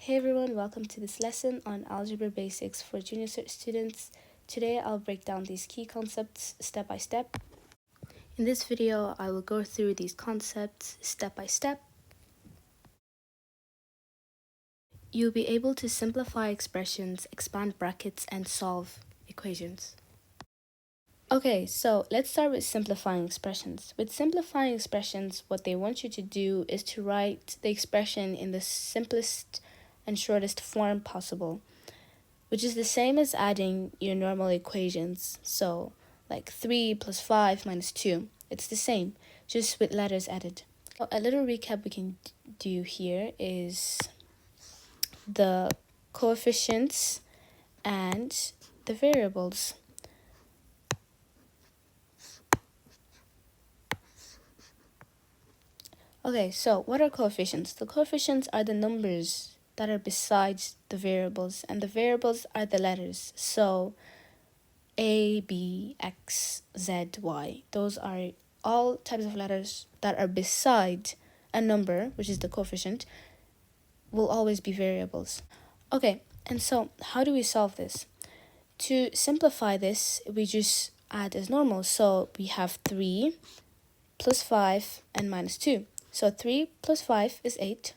Hey everyone, welcome to this lesson on Algebra Basics for junior cert students. Today I'll break down these key concepts step by step. In this video, I will go through these concepts step by step. You'll be able to simplify expressions, expand brackets, and solve equations. Okay, so let's start with simplifying expressions. With simplifying expressions, what they want you to do is to write the expression in the simplest and shortest form possible, which is the same as adding your normal equations. So like 3 plus 5 minus 2. It's the same, just with letters added. A little recap we can do here is the coefficients and the variables. Okay, so what are coefficients? The coefficients are the numbers that are besides the variables, and the variables are the letters. So A, B, X, Z, Y. Those are all types of letters that are beside a number, which is the coefficient, will always be variables. Okay, and so how do we solve this? To simplify this, we just add as normal. So we have 3 plus 5 and minus 2. So 3 plus 5 is 8.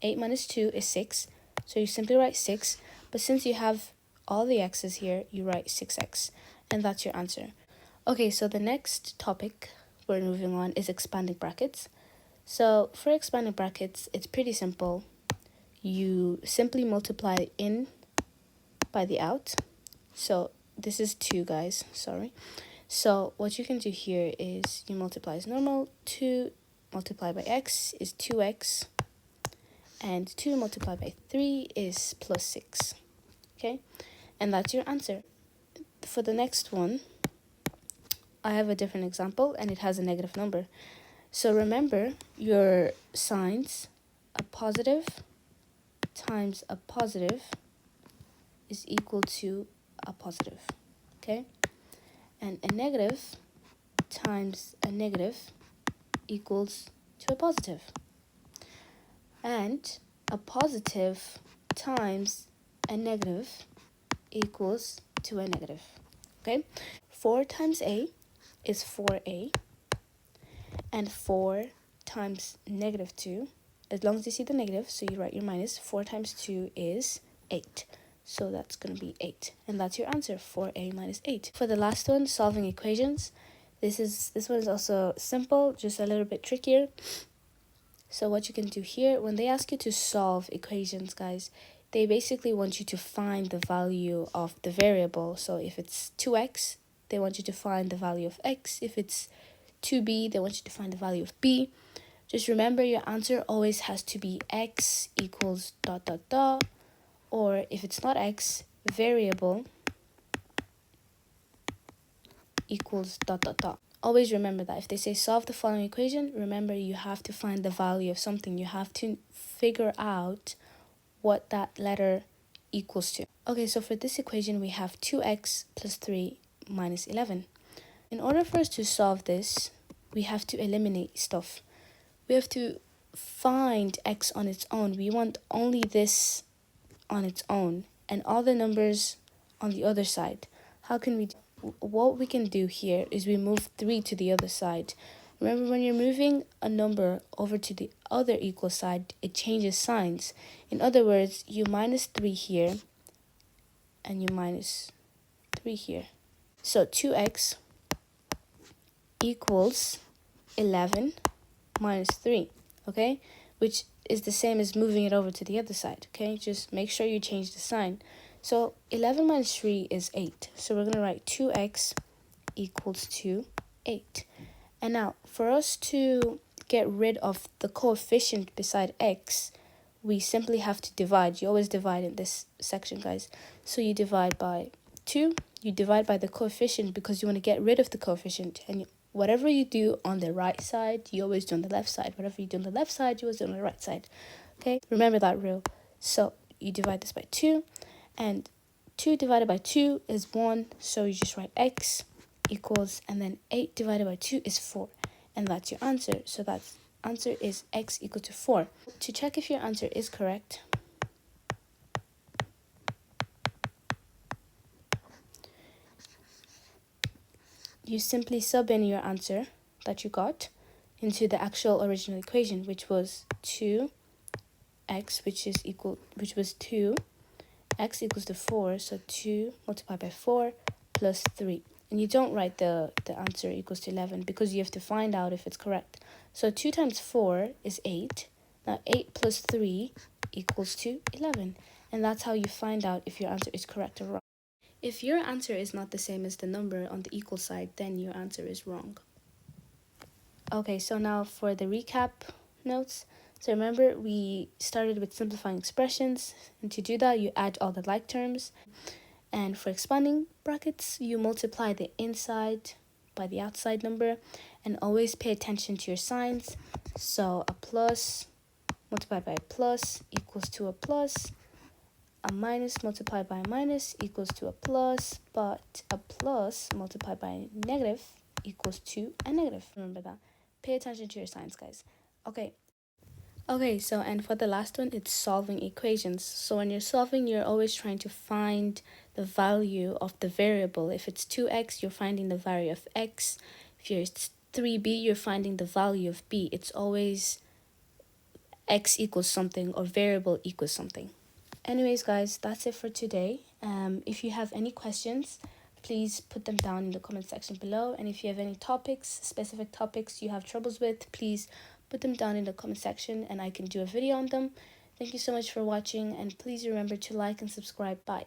8 minus 2 is 6. So you simply write 6. But since you have all the x's here, you write 6x. And that's your answer. Okay, so the next topic we're moving on is expanding brackets. So for expanding brackets, it's pretty simple. You simply multiply in by the out. So this is 2, guys. Sorry. So what you can do here is you multiply as normal. 2 multiplied by x is 2x. And 2 multiplied by 3 is plus 6. Okay? And that's your answer. For the next one, I have a different example, and it has a negative number. So remember your signs. A positive times a positive is equal to a positive. Okay? And a negative times a negative equals to a positive. And a positive times a negative equals to a negative. Okay? 4 times a is 4a. And 4 times negative 2, as long as you see the negative, so you write your minus, 4 times 2 is 8. So that's going to be 8. And that's your answer, 4a minus 8. For the last one, solving equations. This one is also simple, just a little bit trickier. So what you can do here, when they ask you to solve equations, guys, they basically want you to find the value of the variable. So if it's 2x, they want you to find the value of x. If it's 2b, they want you to find the value of b. Just remember your answer always has to be x equals ... Or if it's not x, variable equals ... Always remember that. If they say solve the following equation, remember you have to find the value of something. You have to figure out what that letter equals to. Okay, so for this equation, we have 2x plus 3 minus 11. In order for us to solve this, we have to eliminate stuff. We have to find x on its own. We want only this on its own and all the numbers on the other side. How can we what we can do here is we move 3 to the other side. Remember, when you're moving a number over to the other equal side, it changes signs. In other words, you minus 3 here and you minus 3 here. So 2x equals 11 minus 3, okay? Which is the same as moving it over to the other side, okay? Just make sure you change the sign. So 11 minus 3 is 8. So we're going to write 2x equals to 8. And now, for us to get rid of the coefficient beside x, we simply have to divide. You always divide in this section, guys. So you divide by 2. You divide by the coefficient because you want to get rid of the coefficient. And whatever you do on the right side, you always do on the left side. Whatever you do on the left side, you always do on the right side. Okay? Remember that rule. So you divide this by 2. And 2 divided by 2 is 1. So you just write x equals, and then 8 divided by 2 is 4. And that's your answer. So that answer is x equal to 4. To check if your answer is correct, you simply sub in your answer that you got into the actual original equation, which was 2x, which was 2, x equals to 4, so 2 multiplied by 4 plus 3. And you don't write the answer equals to 11 because you have to find out if it's correct. So 2 times 4 is 8. Now 8 plus 3 equals to 11. And that's how you find out if your answer is correct or wrong. If your answer is not the same as the number on the equal side, then your answer is wrong. Okay, so now for the recap notes. So remember, we started with simplifying expressions, and to do that, you add all the like terms. And for expanding brackets, you multiply the inside by the outside number, and always pay attention to your signs. So a plus multiplied by a plus equals to a plus. A minus multiplied by a minus equals to a plus, but a plus multiplied by a negative equals to a negative. Remember that. Pay attention to your signs, guys. Okay, so and for the last one, it's solving equations. So when you're solving, you're always trying to find the value of the variable. If it's 2x, you're finding the value of x. If it's 3b, you're finding the value of b. It's always x equals something or variable equals something. Anyways, guys, that's it for today. If you have any questions, please put them down in the comment section below. And if you have any specific topics you have troubles with, please put them down in the comment section and I can do a video on them. Thank you so much for watching, and please remember to like and subscribe. Bye.